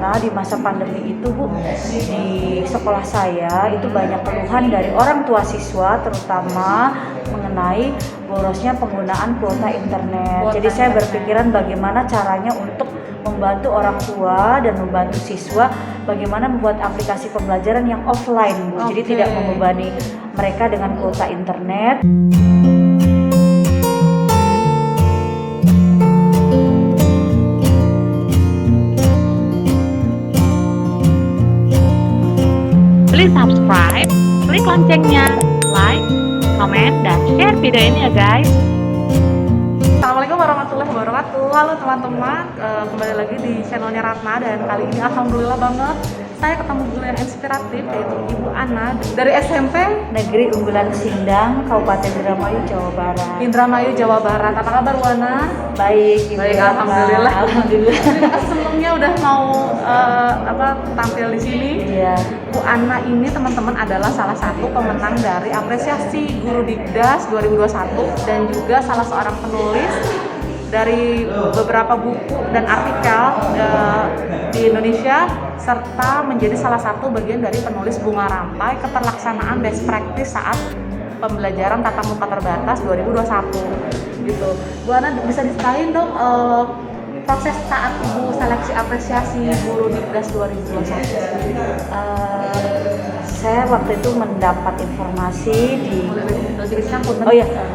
karena di masa pandemi itu Bu, di sekolah saya itu banyak keluhan dari orang tua siswa terutama mengenai borosnya penggunaan kuota internet. Jadi saya berpikiran bagaimana caranya untuk membantu orang tua dan membantu siswa bagaimana membuat aplikasi pembelajaran yang offline Bu. Jadi tidak membebani mereka dengan kuota internet. Please subscribe, klik loncengnya, like, komen, dan share video ini ya guys. Assalamualaikum warahmatullahi wabarakatuh. Halo teman-teman, kembali lagi di channelnya Ratna. Dan kali ini alhamdulillah banget saya ketemu guru yang inspiratif, yaitu Ibu Ana dari SMP Negeri Unggulan Sindang, Kabupaten Indramayu, Jawa Barat. Indramayu, Jawa Barat. Apa kabar Bu Ana? Baik, Baik, alhamdulillah. Alhamdulillah. Terima kasih sebelumnya udah mau tampil di sini. Iya. Bu Ana ini teman-teman adalah salah satu pemenang dari apresiasi Guru Dikdas 2021 dan juga salah seorang penulis dari beberapa buku dan artikel di Indonesia, serta menjadi salah satu bagian dari penulis Bunga Rampai keterlaksanaan best practice saat pembelajaran tatap muka terbatas 2021 gitu. Bu Ana bisa diceritain dong proses saat Ibu seleksi apresiasi Guru Dikdas 2021. Saya waktu itu mendapat informasi di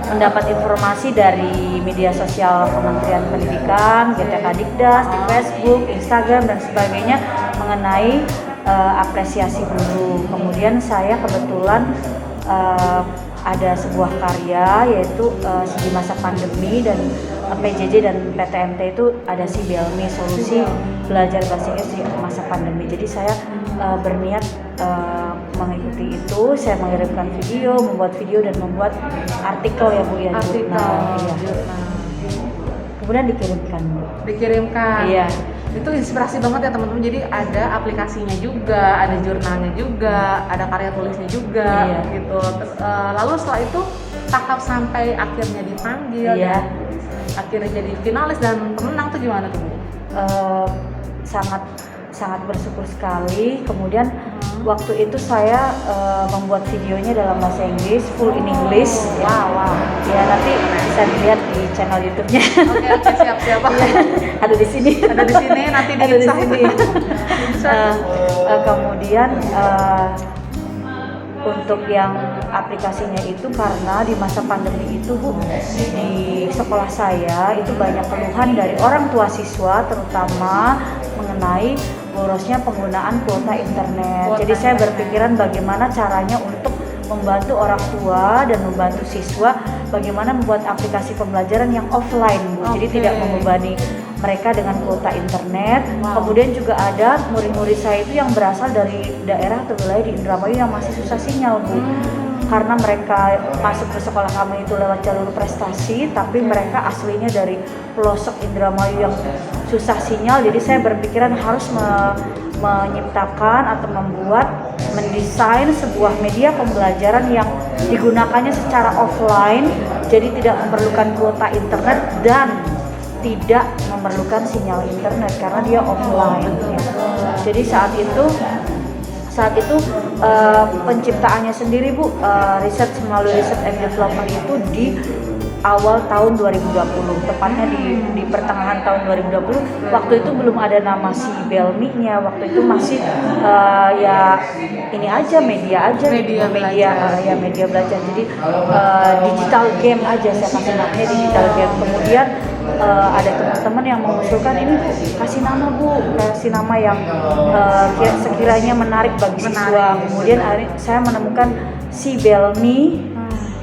mendapat informasi dari media sosial Kementerian Pendidikan, GTK Dikdas, di Facebook, Instagram dan sebagainya mengenai apresiasi guru. Kemudian saya kebetulan ada sebuah karya yaitu di masa pandemi dan PJJ dan PTMT itu ada si Belmi, solusi belajar bahasa Inggris di masa pandemi. Jadi saya berniat mengikuti itu. Saya mengirimkan video, membuat video dan membuat artikel ya Bu ya. Kemudian dikirimkan Bu. Iya. Itu inspirasi banget ya teman-teman. Jadi ada aplikasinya juga, ada jurnalnya juga, ada karya tulisnya juga, gitu. Lalu setelah itu tahap sampai akhirnya dipanggil, dan akhirnya jadi finalis dan pemenang tuh gimana tuh Bu? Sangat bersyukur sekali. Kemudian waktu itu saya membuat videonya dalam bahasa Inggris, full in English. Wow. Ya nanti bisa dilihat di channel YouTube-nya. Oke, siap. Ada di sini. Nanti ada di sini. Insight. Kemudian untuk yang aplikasinya itu karena di masa pandemi itu Bu, di sekolah saya itu banyak keluhan dari orang tua siswa terutama mengenai borosnya penggunaan kuota internet. Jadi saya berpikiran bagaimana caranya untuk membantu orang tua dan membantu siswa bagaimana membuat aplikasi pembelajaran yang offline Bu. Jadi tidak membebani mereka dengan kuota internet. Kemudian juga ada murid-murid saya itu yang berasal dari daerah atau wilayah di Indramayu yang masih susah sinyal Bu. Karena mereka masuk ke sekolah kami itu lewat jalur prestasi, tapi mereka aslinya dari pelosok Indramayu yang susah sinyal. Jadi saya berpikiran harus menciptakan atau mendesain sebuah media pembelajaran yang digunakannya secara offline, jadi tidak memerlukan kuota internet dan tidak memerlukan sinyal internet karena dia offline. Jadi saat itu penciptaannya sendiri Bu, riset melalui riset and development itu di awal tahun 2020, tepatnya di pertengahan tahun 2020. Waktu itu belum ada nama si Belmi-nya, waktu itu masih media belajar. Jadi digital game aja, saya kasih namanya digital game. Kemudian ada teman-teman yang mengusulkan ini kasih nama yang sekiranya menarik bagi siswa. Kemudian saya menemukan si Belmi.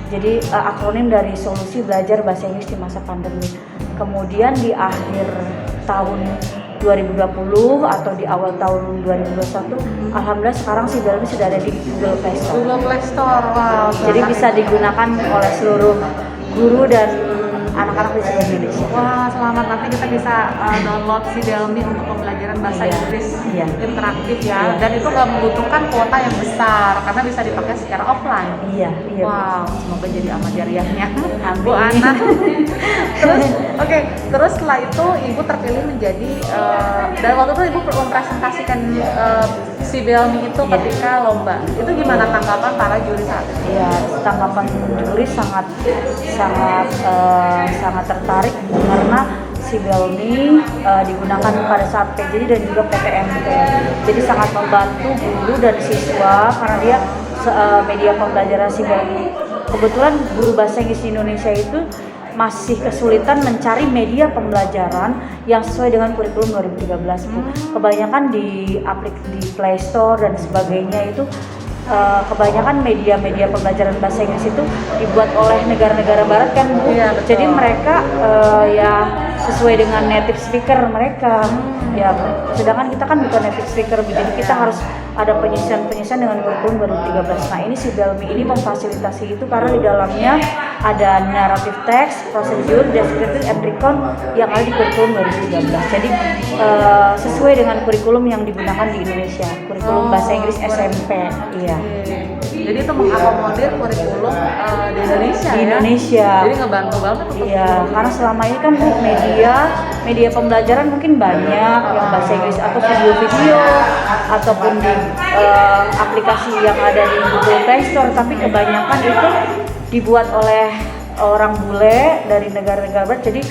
Jadi akronim dari solusi belajar bahasa Inggris di masa pandemi. Kemudian di akhir tahun 2020 atau di awal tahun 2021, alhamdulillah sekarang si Belmi sudah ada di Google Play Store. Wow. Jadi bisa digunakan oleh seluruh guru dan anak-anak di seluruh Indonesia. Wah, selamat, nanti kita bisa download si Delmi untuk pembelajaran bahasa Iya. Inggris Iya. interaktif ya. Iya. Dan itu nggak membutuhkan kuota yang besar karena bisa dipakai secara offline. Iya, iya. Wow, semoga jadi amal jariahnya Bu Amin. Ana. Terus, oke, terus setelah itu Ibu terpilih menjadi dan waktu itu Ibu mempresentasikan si Delmi itu Iya. ketika lomba. Itu gimana tanggapan para juri saat itu? Ya, tanggapan juri sangat tertarik karena si Belmi digunakan pada saat PJJ dan juga PTMT. Jadi sangat membantu guru dan siswa karena dia media pembelajaran si Belmi. Kebetulan guru bahasa Inggris di Indonesia itu masih kesulitan mencari media pembelajaran yang sesuai dengan kurikulum 2013. Kebanyakan di Play Store dan sebagainya itu kebanyakan media-media pembelajaran bahasa Inggris itu dibuat oleh negara-negara barat kan Bu. Iya, betul. Jadi mereka ya sesuai dengan native speaker mereka. Ya, sedangkan kita kan bukan native speaker, jadi kita harus ada penyesuaian dengan kurikulum 2013. Nah, ini si Belmi ini memfasilitasi itu karena di dalamnya ada narrative text, procedure, descriptive, and recon yang ada di kurikulum 2013. Jadi sesuai dengan kurikulum yang digunakan di Indonesia, kurikulum bahasa Inggris SMP. Iya. Jadi itu mengakomodir kurikulum di Indonesia Di ya? Indonesia. Jadi ngebantu banget untuk Iya, karena selama ini kan Bu, media pembelajaran mungkin banyak yang bahasa Inggris atau video-video ataupun di aplikasi yang ada di Google Play Store, tapi kebanyakan itu dibuat oleh orang bule dari negara-negara barat. Jadi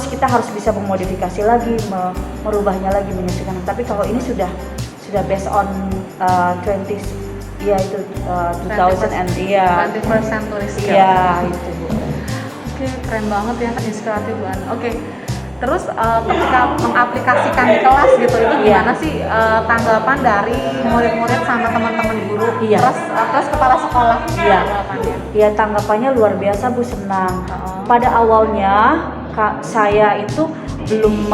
kita harus bisa memodifikasi lagi, merubahnya lagi, menyesuaikan. Tapi kalau ini sudah based on 20 ya itu 2000 and iya 20% century skill. iya itu Bu. Oke, keren banget ya, inspiratif banget. Oke, terus ketika mengaplikasikan di kelas gitu, itu gimana sih tanggapan dari murid-murid sama teman-teman guru? Iya. Terus kepala sekolah? Iya. Tanggapannya? Ya, tanggapannya luar biasa Bu, senang. Pada awalnya saya itu belum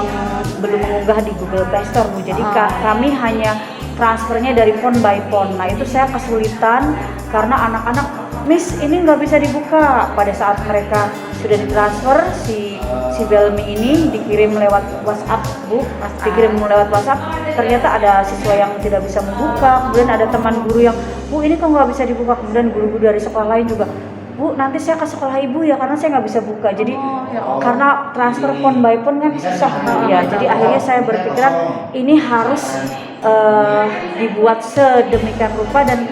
mengunggah di Google Play Store Bu. Jadi kami hanya transfernya dari phone by phone. Nah, itu saya kesulitan karena anak-anak, Miss ini nggak bisa dibuka. Pada saat mereka sudah ditransfer, si Belmi ini dikirim lewat WhatsApp Bu, dikirim lewat WhatsApp. Ternyata ada siswa yang tidak bisa membuka. Kemudian ada teman guru yang, Bu ini kok nggak bisa dibuka. Kemudian guru-guru dari sekolah lain juga, Bu nanti saya ke sekolah ibu ya karena saya nggak bisa buka. Jadi karena transfer phone by phone kan susah Bu ya. Jadi akhirnya saya berpikiran ini harus dibuat sedemikian rupa dan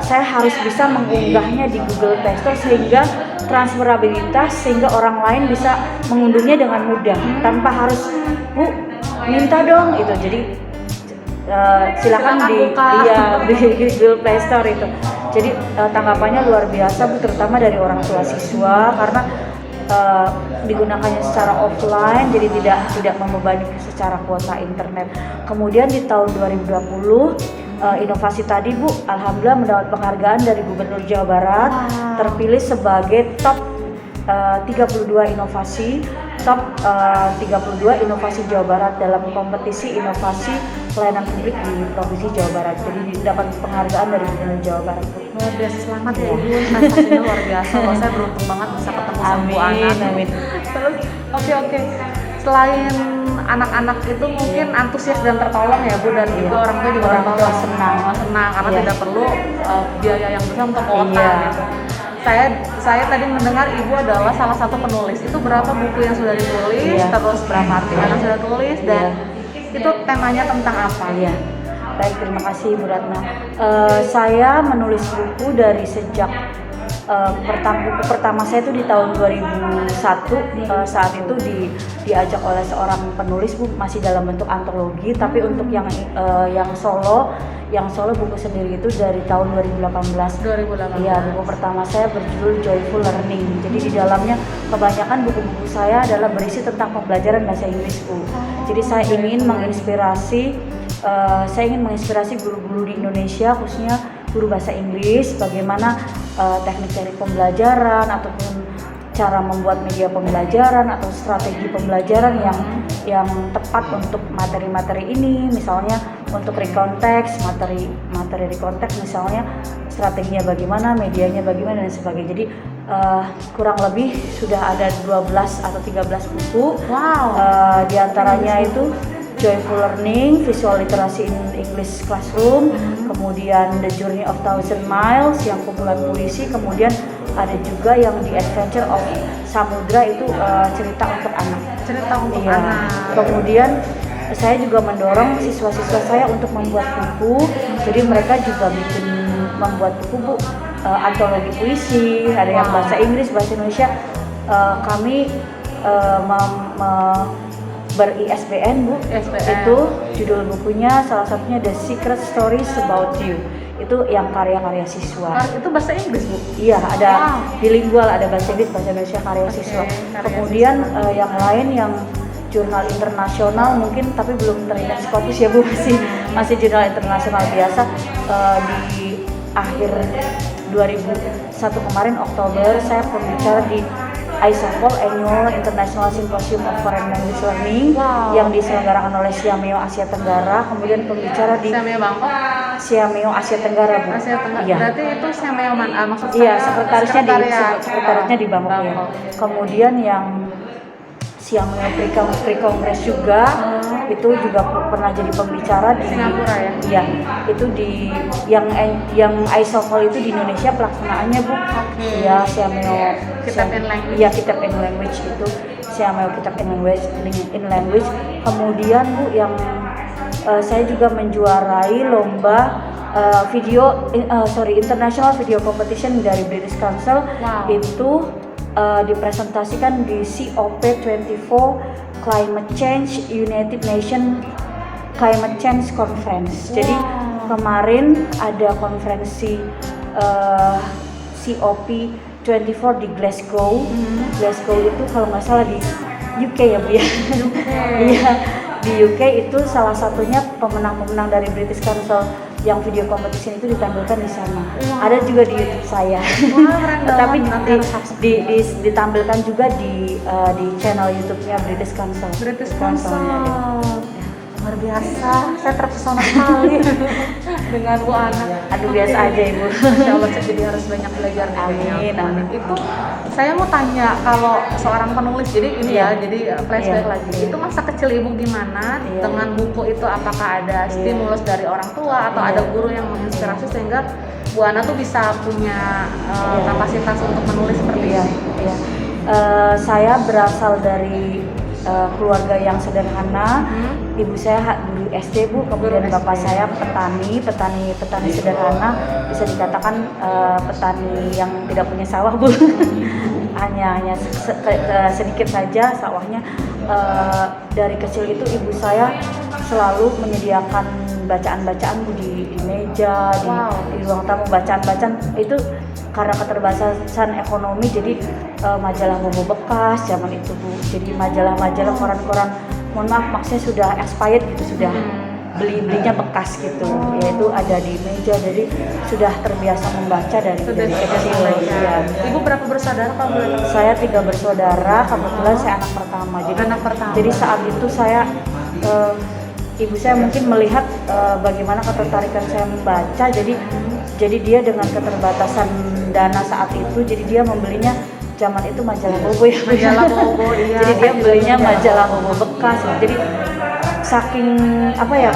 saya harus bisa mengunggahnya di Google Play Store sehingga transferabilitas, sehingga orang lain bisa mengunduhnya dengan mudah tanpa harus Bu minta dong itu. Jadi silakan di Google Play Store itu. Jadi tanggapannya luar biasa Bu, terutama dari orang tua siswa karena digunakannya secara offline, jadi tidak membebani secara kuota internet. Kemudian di tahun 2020 inovasi tadi Bu, alhamdulillah mendapat penghargaan dari Gubernur Jawa Barat, terpilih sebagai top 32 inovasi Jawa Barat dalam kompetisi inovasi pelayanan publik di Provinsi Jawa Barat. Jadi dapat penghargaan dari Gubernur Jawa Barat. Luar biasa, selamat ya Ibu, prestasinya luar biasa. Loh, saya beruntung banget bisa ketemu sama Bu Ana. Amin. Terus oke. Selain anak-anak itu mungkin antusias dan tertolong ya Bu, dan juga orang tua juga Orang tua tertolong. senang. Senang karena Iya. tidak perlu biaya yang besar untuk kuota Iya. gitu. Saya tadi mendengar Ibu adalah salah satu penulis. Itu berapa buku yang sudah ditulis, Iya. terus berapa artikel yang sudah tulis, dan itu temanya tentang apa? Iya. Baik, terima kasih Bu Ratna. Saya menulis buku dari sejak buku pertama saya itu di tahun 2001. Saat itu diajak oleh seorang penulis Bu, masih dalam bentuk antologi, tapi untuk yang solo buku sendiri itu dari tahun 2018. 2018. Iya, buku pertama saya berjudul Joyful Learning. Jadi di dalamnya kebanyakan buku-buku saya adalah berisi tentang pembelajaran bahasa Inggris Bu. Jadi saya ingin menginspirasi guru-guru di Indonesia, khususnya guru bahasa Inggris, bagaimana teknik dari pembelajaran ataupun cara membuat media pembelajaran atau strategi pembelajaran yang tepat untuk materi-materi ini. Misalnya untuk rekonteks, materi rekonteks misalnya strateginya bagaimana, medianya bagaimana dan sebagainya. Jadi kurang lebih sudah ada 12 atau 13 buku. Wow. Di antaranya itu Joyful Learning, Visual Literacy in English Classroom, kemudian The Journey of Thousand Miles yang kumpulan puisi, kemudian ada juga yang The Adventure of Samudra itu cerita untuk anak. Cerita untuk Iya. anak. Kemudian saya juga mendorong siswa-siswa saya untuk membuat buku, jadi mereka juga membuat buku antologi puisi, ada yang bahasa Inggris, bahasa Indonesia. Kami ber-ISBN Bu, ISBN. itu judul bukunya salah satunya The Secret Stories About You. Itu yang karya-karya siswa. Itu bahasa Inggris Bu? Iya, ada Wow. bilingual, ada bahasa Inggris, bahasa Indonesia, karya siswa. karya Kemudian yang lain yang jurnal internasional mungkin, tapi belum teringat Scopus ya Bu, masih jurnal internasional biasa. Di akhir 2001 kemarin Oktober saya pembicara di ISOFOL Annual International Symposium of Foreign Language Learning yang diselenggarakan oleh Siameo Asia Tenggara, kemudian pembicara di Siameo Bangkok? Siameo Asia Tenggara Bu. Asia Tenggara. Iya. Berarti itu Siameo maksud Iya, saya sekretarisnya di Bangkok ya. Kemudian yang Siameo Pre-Congress juga itu juga pernah jadi pembicara di Singapura ya? Iya, itu di yang ISOFOL itu di Indonesia pelaksanaannya Bu. Iya, Siameo Kitab in Language. Iya, Kitab in Language itu Siameo Kitab in Language. Kemudian Bu yang saya juga menjuarai lomba International Video Competition dari British Council. Wow. Itu dipresentasikan di COP24 Climate Change United Nations Climate Change Conference. Jadi kemarin ada konferensi COP24 di Glasgow. Glasgow itu kalau nggak salah di UK ya Bu ya. Iya, di UK itu salah satunya pemenang-pemenang dari British Council yang video competition itu ditampilkan di sana. Ada juga di YouTube saya. Tapi ditampilkan juga di channel YouTube-nya British Council. British Council-nya, ya. Luar biasa, saya terpesona sekali dengan Bu Ana. Aduh, biasa aja Ibu. Insya Allah saya jadi harus banyak belajar nih. Amin, amin. Itu saya mau tanya, kalau seorang penulis, jadi ini Iya. ya, jadi flashback Iya. lagi. Itu masa kecil Ibu gimana? Iya. Dengan buku itu apakah ada stimulus dari orang tua atau Iya. ada guru yang menginspirasi sehingga Bu Ana tuh bisa punya kapasitas untuk menulis seperti Iya, ini? iya. Saya berasal dari keluarga yang sederhana. Ibu saya guru SD Bu, kemudian Guru bapak SD. saya petani sederhana, bisa dikatakan petani yang tidak punya sawah Bu. hanya sedikit saja sawahnya. Dari kecil itu ibu saya selalu menyediakan bacaan-bacaan Bu di meja, di ruang tamu, bacaan-bacaan itu karena keterbatasan ekonomi, jadi majalah bobo bekas zaman itu Bu, jadi majalah-majalah koran-koran, mohon maaf maksudnya sudah expired gitu, sudah belinya bekas gitu, yaitu ada di meja, jadi sudah terbiasa membaca dari kecil. Ya. Ibu berapa bersaudara Pak? Saya 3 bersaudara, kebetulan saya anak pertama. Jadi Anak pertama. Jadi saat itu saya ibu saya mungkin melihat bagaimana ketertarikan saya membaca, jadi dia dengan keterbatasan dana saat itu, jadi dia membelinya zaman itu majalah bobo ya. Majalah bobo, iya. Jadi dia belinya majalah bobo bekas. Jadi saking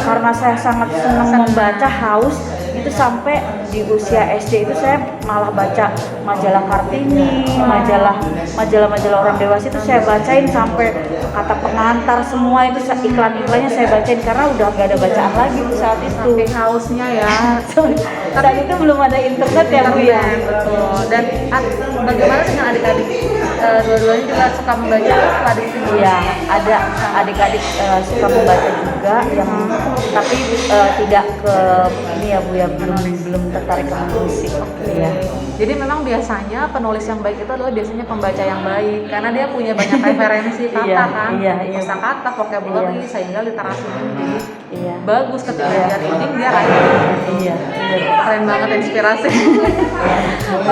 karena saya sangat senang membaca, haus, itu sampai di usia SD itu saya malah baca majalah Kartini, majalah orang dewasa itu saya bacain sampai kata pengantar semua itu iklan-iklannya saya bacain karena udah nggak ada bacaan lagi Bu saat itu. Saking hausnya ya. Saat itu belum ada internet ya Bu ya. Betul. Dan bagaimana dengan adik-adik? Dua-duanya juga suka membaca adik ini? Iya, ada adik-adik suka membaca juga, yang tapi tidak ke ini ya Bu ya, belum tertarik ke musik. Iya. Jadi memang biasanya penulis yang baik itu adalah biasanya pembaca yang baik karena dia punya banyak referensi kata Iya, kan, iya. kosakata, vocabulary, Iya. sehingga literasinya menjadi Iya. bagus. Ketika dia reading dia writing. Iya. Keren banget, inspirasi.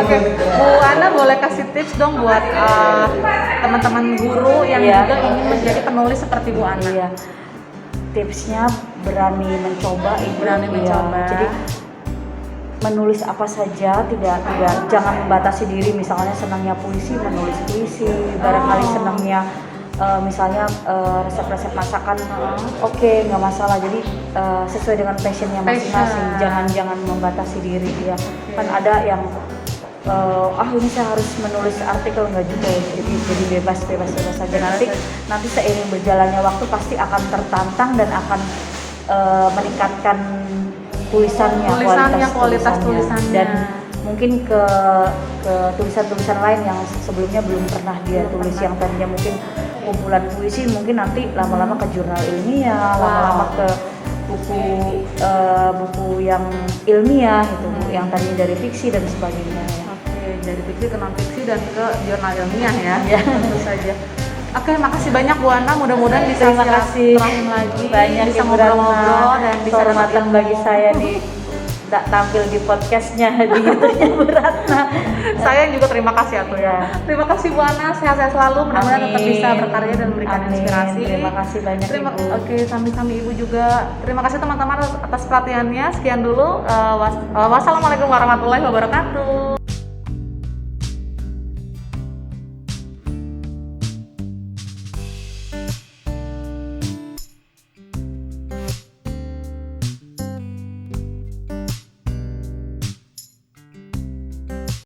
Oke, Bu Ana boleh kasih tips dong buat teman-teman guru yang Iya. juga ingin menjadi penulis seperti Bu Ana. Iya. Tipsnya berani mencoba Ibu. Berani Iya. mencoba. Jadi menulis apa saja, tidak jangan membatasi diri. Misalnya senangnya puisi, menulis puisi. Barangkali senangnya misalnya resep-resep masakan, oke, nggak masalah. Jadi sesuai dengan passionnya masing-masing. Jangan membatasi diri ya. Kan ada yang ini saya harus menulis artikel, nggak juga ya. Jadi bebas saja. Nanti seiring berjalannya waktu pasti akan tertantang dan akan meningkatkan kualitas tulisannya dan mungkin ke tulisan-tulisan lain yang sebelumnya belum pernah dia tulis, yang tadinya mungkin kumpulan puisi, mungkin nanti lama-lama ke jurnal ilmiah, lama-lama ke buku yang ilmiah itu, yang tadinya dari fiksi dan sebagainya ya. Oke, dari fiksi ke non fiksi dan ke jurnal ilmiah ya. Tentu saja. Oke, makasih banyak Bu Ana. Mudah-mudahan bisa silaturahim lagi, banyak bisa ngobrol-ngobrol dan bisa kehormatan bagi saya tampil di podcastnya di YouTube-nya Bu Ratna. Saya juga terima kasih ya. Terima kasih Bu Ana, sehat-sehat selalu. Mudah-mudahan tetap bisa berkarya dan memberikan inspirasi. Terima kasih banyak Ibu. Oke, sami-sami Ibu juga. Terima kasih teman-teman atas perhatiannya. Sekian dulu. Wassalamualaikum warahmatullahi wabarakatuh.